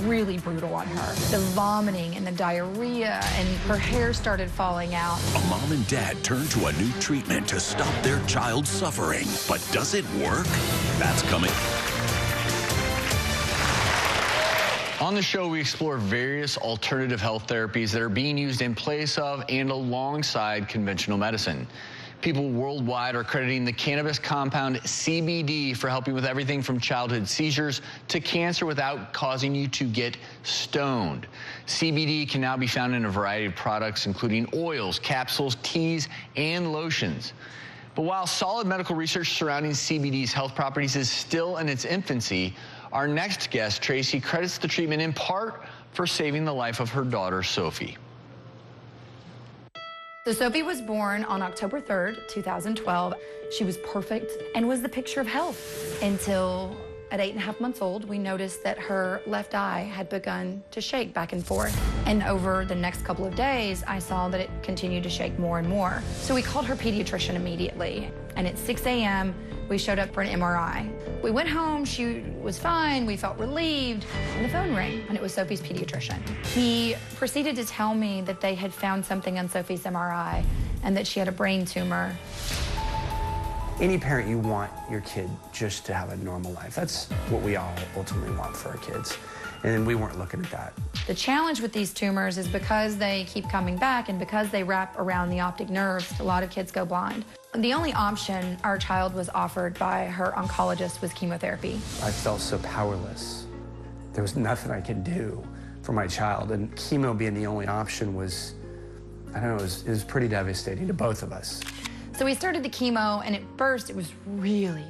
really brutal on her. The vomiting and the diarrhea, and her hair started falling out. A mom and dad turn to a new treatment to stop their child's suffering. But does it work? That's coming. On the show, we explore various alternative health therapies that are being used in place of and alongside conventional medicine. People worldwide are crediting the cannabis compound CBD for helping with everything from childhood seizures to cancer without causing you to get stoned. CBD can now be found in a variety of products, including oils, capsules, teas, and lotions. But while solid medical research surrounding CBD's health properties is still in its infancy, our next guest, Tracy, credits the treatment in part for saving the life of her daughter, Sophie. So Sophie was born on October 3rd, 2012. She was perfect and was the picture of health until at 8.5 months old, we noticed that her left eye had begun to shake back and forth. And over the next couple of days, I saw that it continued to shake more and more. So we called her pediatrician immediately. And at 6 a.m., we showed up for an MRI. We went home, she was fine, we felt relieved, and the phone rang, and it was Sophie's pediatrician. He proceeded to tell me that they had found something on Sophie's MRI and that she had a brain tumor. Any parent, you want your kid just to have a normal life. That's what we all ultimately want for our kids. And we weren't looking at that. The challenge with these tumors is because they keep coming back and because they wrap around the optic nerves, a lot of kids go blind. The only option our child was offered by her oncologist was chemotherapy. I felt so powerless. There was nothing I could do for my child, and chemo being the only option was, I don't know, it was pretty devastating to both of us. So we started the chemo, and at first it was really,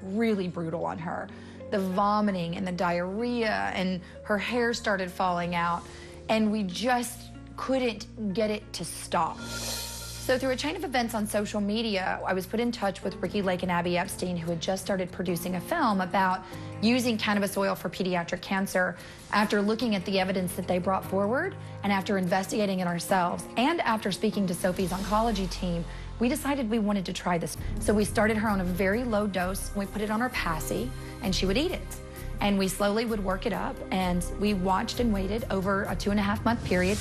really brutal on her. The vomiting and the diarrhea, and her hair started falling out, and we just couldn't get it to stop. So through a chain of events on social media, I was put in touch with Ricky Lake and Abby Epstein, who had just started producing a film about using cannabis oil for pediatric cancer. After looking at the evidence that they brought forward, and after investigating it ourselves, and after speaking to Sophie's oncology team, we decided we wanted to try this. So we started her on a very low dose. We put it on her passy, and she would eat it. And we slowly would work it up, and we watched and waited over a 2.5-month period.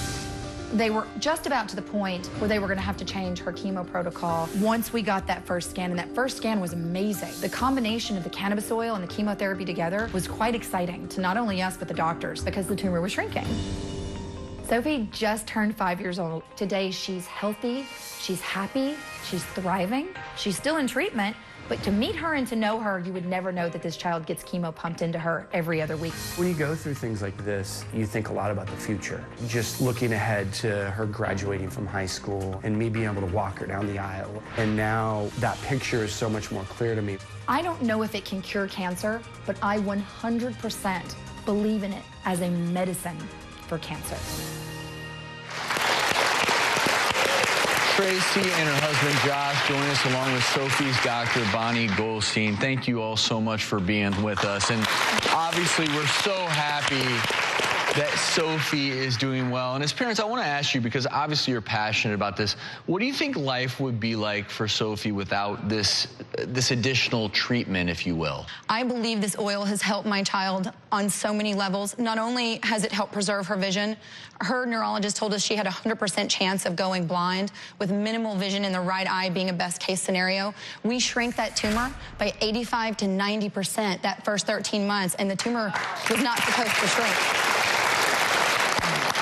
They were just about to the point where they were going to have to change her chemo protocol once we got that first scan, and that first scan was amazing. The combination of the cannabis oil and the chemotherapy together was quite exciting to not only us, but the doctors, because the tumor was shrinking. Sophie just turned 5 years old. Today, she's healthy, she's happy, she's thriving. She's still in treatment, but to meet her and to know her, you would never know that this child gets chemo pumped into her every other week. When you go through things like this, you think a lot about the future. Just looking ahead to her graduating from high school and me being able to walk her down the aisle. And now that picture is so much more clear to me. I don't know if it can cure cancer, but I 100% believe in it as a medicine for cancer. Tracy and her husband Josh join us along with Sophie's Dr. Bonnie Goldstein. Thank you all so much for being with us. And obviously, we're so happy that Sophie is doing well. And as parents, I want to ask you, because obviously you're passionate about this, what do you think life would be like for Sophie without this additional treatment, if you will? I believe this oil has helped my child on so many levels. Not only has it helped preserve her vision, her neurologist told us she had a 100% chance of going blind with minimal vision in the right eye being a best case scenario. We shrank that tumor by 85 to 90% that first 13 months, and the tumor was not supposed to shrink.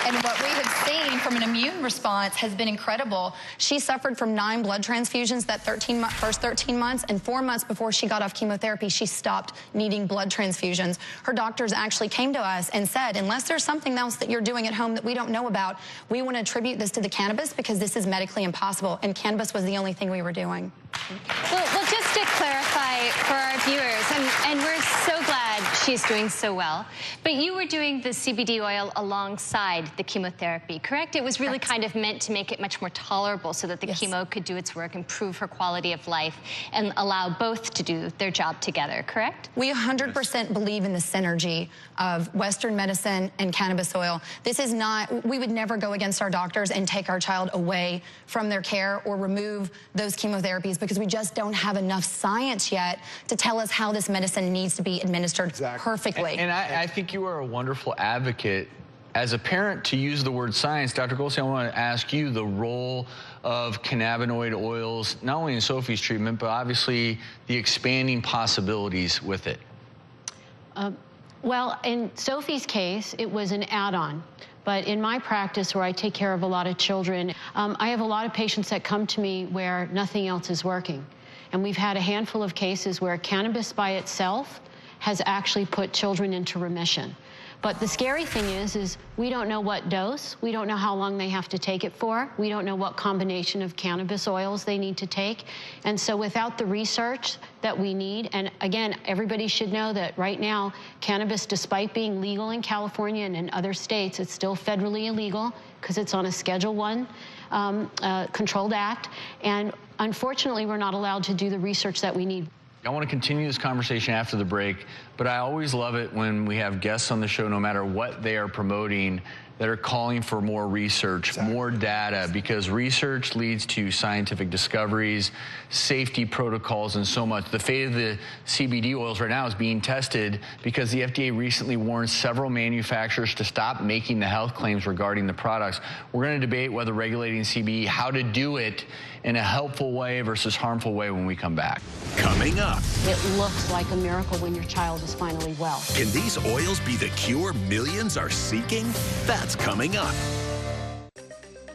And what we have seen from an immune response has been incredible. She suffered from 9 blood transfusions that first 13 months, and 4 months before she got off chemotherapy, she stopped needing blood transfusions. Her doctors actually came to us and said, unless there's something else that you're doing at home that we don't know about, we want to attribute this to the cannabis because this is medically impossible, and cannabis was the only thing we were doing. Well, just to clarify for our viewers, and we're so glad she's doing so well, but you were doing the CBD oil alongside the chemotherapy, correct? It was really kind of meant to make it much more tolerable so that the chemo could do its work, improve her quality of life, and allow both to do their job together, correct? We 100% believe in the synergy of Western medicine and cannabis oil. This is not, we would never go against our doctors and take our child away from their care or remove those chemotherapies because we just don't have enough science yet to tell us how this medicine needs to be administered. Exactly. perfectly. And I think you are a wonderful advocate. As a parent, to use the word science, Dr. Goldstein, I want to ask you the role of cannabinoid oils, not only in Sophie's treatment, but obviously the expanding possibilities with it. Well, in Sophie's case, it was an add-on. But in my practice, where I take care of a lot of children, I have a lot of patients that come to me where nothing else is working. And we've had a handful of cases where cannabis by itself has actually put children into remission. But the scary thing is we don't know what dose, we don't know how long they have to take it for, we don't know what combination of cannabis oils they need to take. And so without the research that we need, and again, everybody should know that right now, cannabis, despite being legal in California and in other states, it's still federally illegal because it's on a Schedule I controlled act. And unfortunately, we're not allowed to do the research that we need. I want to continue this conversation after the break, but I always love it when we have guests on the show, no matter what they are promoting, that are calling for more research, more data, because research leads to scientific discoveries, safety protocols, and so much. The fate of the CBD oils right now is being tested because the FDA recently warned several manufacturers to stop making the health claims regarding the products. We're going to debate whether regulating CBD, how to do it in a helpful way versus harmful way when we come back. Coming up. It looks like a miracle when your child is finally well. Can these oils be the cure millions are seeking? That's coming up.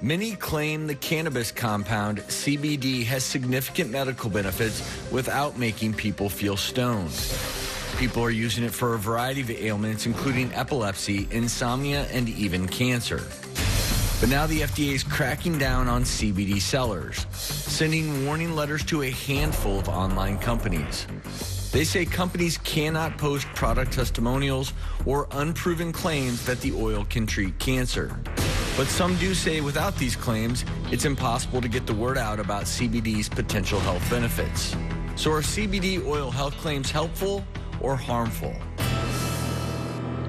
Many claim the cannabis compound CBD has significant medical benefits without making people feel stoned. People are using it for a variety of ailments, including epilepsy, insomnia, and even cancer. But now the FDA is cracking down on CBD sellers, sending warning letters to a handful of online companies. They say companies cannot post product testimonials or unproven claims that the oil can treat cancer. But some do say without these claims, it's impossible to get the word out about CBD's potential health benefits. So are CBD oil health claims helpful or harmful?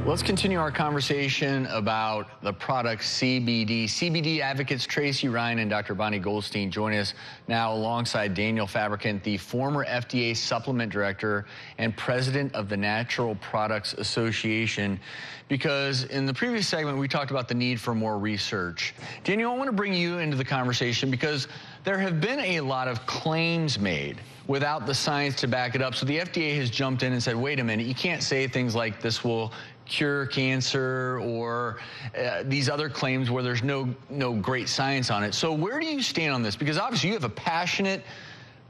Let's continue our conversation about the product CBD. CBD advocates Tracy Ryan and Dr. Bonnie Goldstein join us now alongside Daniel Fabricant, the former FDA supplement director and president of the Natural Products Association, because in the previous segment, we talked about the need for more research. Daniel, I want to bring you into the conversation because there have been a lot of claims made without the science to back it up. So the FDA has jumped in and said, wait a minute, you can't say things like this will cure cancer or these other claims where there's no great science on it. So where do you stand on this? Because obviously you have a passionate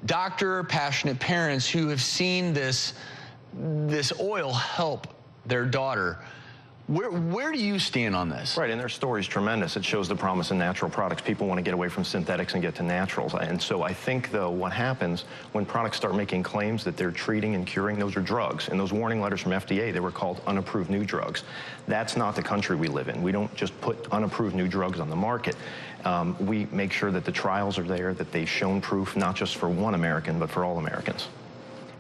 doctor, passionate parents who have seen this oil help their daughter. Where do you stand on this? Right, and their story's tremendous. It shows the promise in natural products. People want to get away from synthetics and get to naturals. And so I think, though, what happens when products start making claims that they're treating and curing, those are drugs. And those warning letters from FDA, they were called unapproved new drugs. That's not the country we live in. We don't just put unapproved new drugs on the market. We make sure that the trials are there, that they've shown proof, not just for one American, but for all Americans.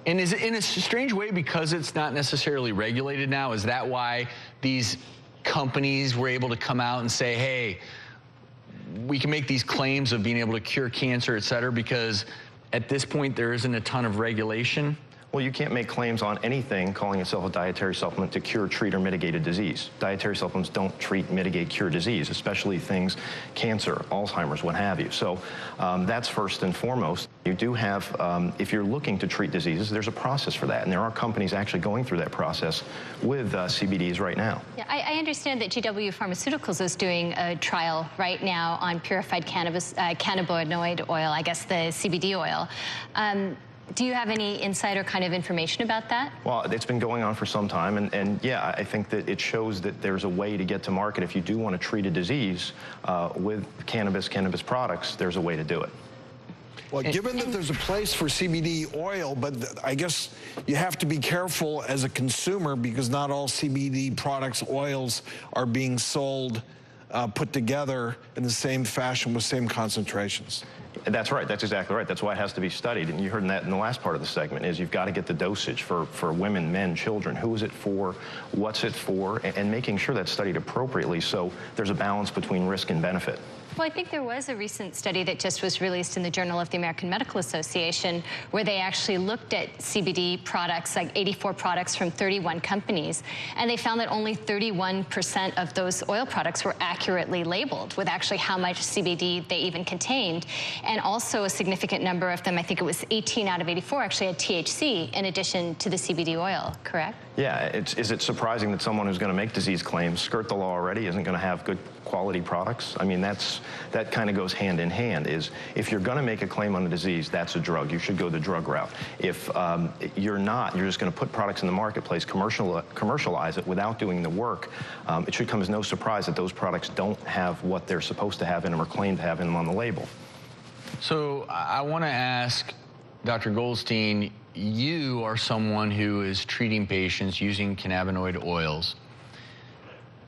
And is it in a strange way because it's not necessarily regulated now? Is that why these companies were able to come out and say, hey, we can make these claims of being able to cure cancer, et cetera, because at this point there isn't a ton of regulation? Well, you can't make claims on anything calling itself a dietary supplement to cure, treat, or mitigate a disease. Dietary supplements don't treat, mitigate, cure disease, especially things, cancer, Alzheimer's, what have you. So that's first and foremost. You do have, if you're looking to treat diseases, there's a process for that. And there are companies actually going through that process with CBDs right now. Yeah, I understand that GW Pharmaceuticals is doing a trial right now on purified cannabinoid oil, I guess the CBD oil. Do you have any insight or kind of information about that? Well, it's been going on for some time, and yeah, I think that it shows that there's a way to get to market. If you do want to treat a disease with cannabis products, there's a way to do it. Well, given that there's a place for CBD oil, but I guess you have to be careful as a consumer because not all CBD products, oils, are being sold, put together in the same fashion with same concentrations. That's right. That's exactly right. That's why it has to be studied. And you heard that in the last part of the segment is you've got to get the dosage for women, men, children. Who is it for? What's it for? And making sure that's studied appropriately so there's a balance between risk and benefit. Well, I think there was a recent study that just was released in the Journal of the American Medical Association where they actually looked at CBD products, like 84 products from 31 companies, and they found that only 31% of those oil products were accurately labeled with actually how much CBD they even contained. And also a significant number of them, I think it was 18 out of 84, actually had THC in addition to the CBD oil, correct? Yeah, is it surprising that someone who's going to make disease claims, skirt the law already, isn't going to have good quality products? I mean, that kind of goes hand in hand. Is if you're going to make a claim on a disease, that's a drug. You should go the drug route. If you're not, you're just going to put products in the marketplace, commercialize it without doing the work, it should come as no surprise that those products don't have what they're supposed to have in them or claim to have in them on the label. So I want to ask Dr. Goldstein, you are someone who is treating patients using cannabinoid oils.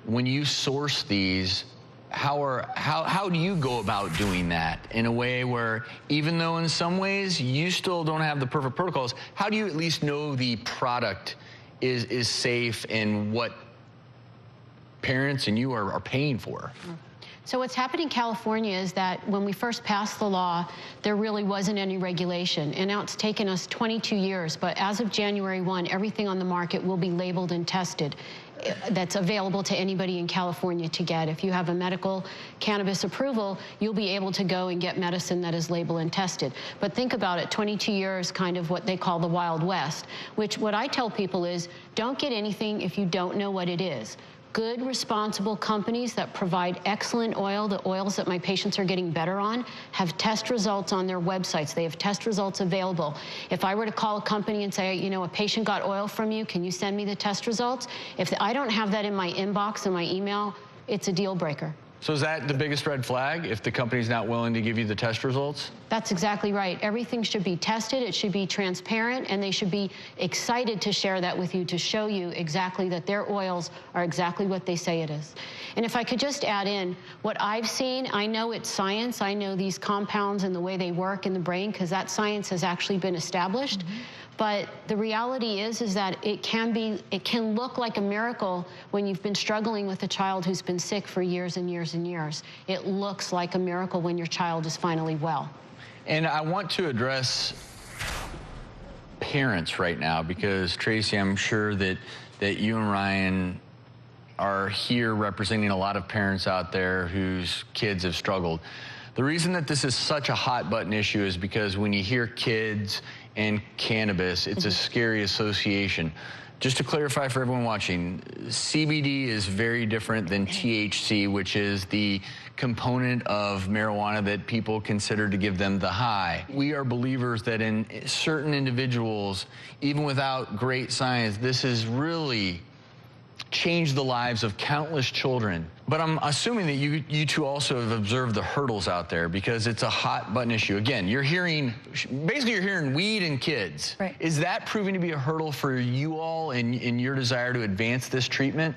When you source these, how do you go about doing that in a way where, even though in some ways you still don't have the perfect protocols, how do you at least know the product is safe and what parents and you are paying for? So what's happened in California is that when we first passed the law, there really wasn't any regulation. And now it's taken us 22 years, but as of January 1, everything on the market will be labeled and tested. That's available to anybody in California to get. If you have a medical cannabis approval, you'll be able to go and get medicine that is labeled and tested. But think about it, 22 years, kind of what they call the Wild West, which what I tell people is, don't get anything if you don't know what it is. Good, responsible companies that provide excellent oil, the oils that my patients are getting better on, have test results on their websites. They have test results available. If I were to call a company and say, you know, a patient got oil from you, can you send me the test results? If I don't have that in my inbox, in my email, it's a deal breaker. So is that the biggest red flag, if the company's not willing to give you the test results? That's exactly right. Everything should be tested, it should be transparent, and they should be excited to share that with you, to show you exactly that their oils are exactly what they say it is. And if I could just add in, what I've seen, I know it's science, I know these compounds and the way they work in the brain, because that science has actually been established. But the reality is that it can look like a miracle when you've been struggling with a child who's been sick for years and years and years. It looks like a miracle when your child is finally well. And I want to address parents right now, because Tracy, I'm sure that you and Ryan are here representing a lot of parents out there whose kids have struggled. The reason that this is such a hot button issue is because when you hear kids and cannabis, it's a scary association. Just to clarify for everyone watching, CBD is very different than THC, which is the component of marijuana that people consider to give them the high. We are believers that in certain individuals, even without great science, this has really changed the lives of countless children. But I'm assuming that you two also have observed the hurdles out there, because it's a hot button issue. Again, you're hearing weed and kids. Right. Is that proving to be a hurdle for you all in your desire to advance this treatment?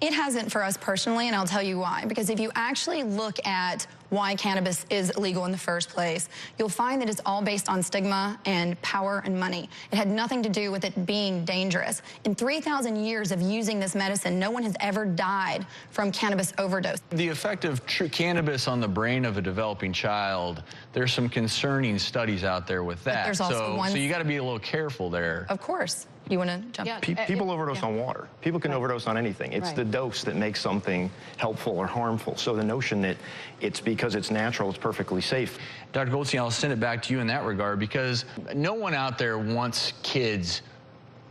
It hasn't for us personally, and I'll tell you why. Because if you actually look at why cannabis is illegal in the first place, you'll find that it's all based on stigma and power and money. It had nothing to do with it being dangerous. In 3,000 years of using this medicine, no one has ever died from cannabis overdose. The effect of cannabis on the brain of a developing child, there's some concerning studies out there with that. But there's also so you got to be a little careful there. Of course. You want to jump? Yeah. People overdose on water. People can overdose on anything. It's the dose that makes something helpful or harmful. So the notion that it's because it's natural, it's perfectly safe. Dr. Goldstein, I'll send it back to you in that regard, because no one out there wants kids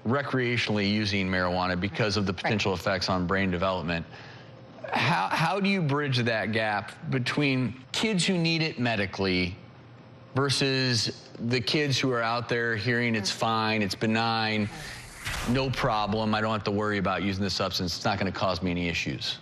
recreationally using marijuana because of the potential effects on brain development. How do you bridge that gap between kids who need it medically versus the kids who are out there hearing it's fine, it's benign, no problem, I don't have to worry about using this substance, it's not going to cause me any issues?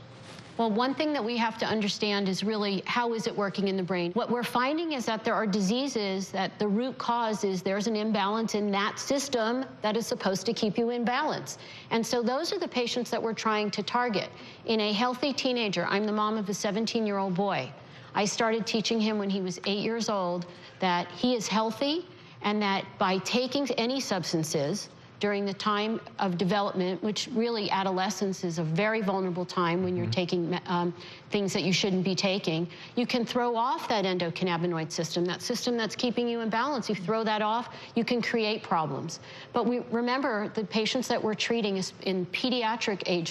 Well, one thing that we have to understand is really, how is it working in the brain? What we're finding is that there are diseases that the root cause is there's an imbalance in that system that is supposed to keep you in balance. And so those are the patients that we're trying to target. In a healthy teenager, I'm the mom of a 17-year-old boy. I started teaching him when he was 8 years old that he is healthy, and that by taking any substances, during the time of development, which really adolescence is a very vulnerable time when you're taking things that you shouldn't be taking, you can throw off that endocannabinoid system that's keeping you in balance. You throw that off, you can create problems. But we remember the patients that we're treating is in pediatric age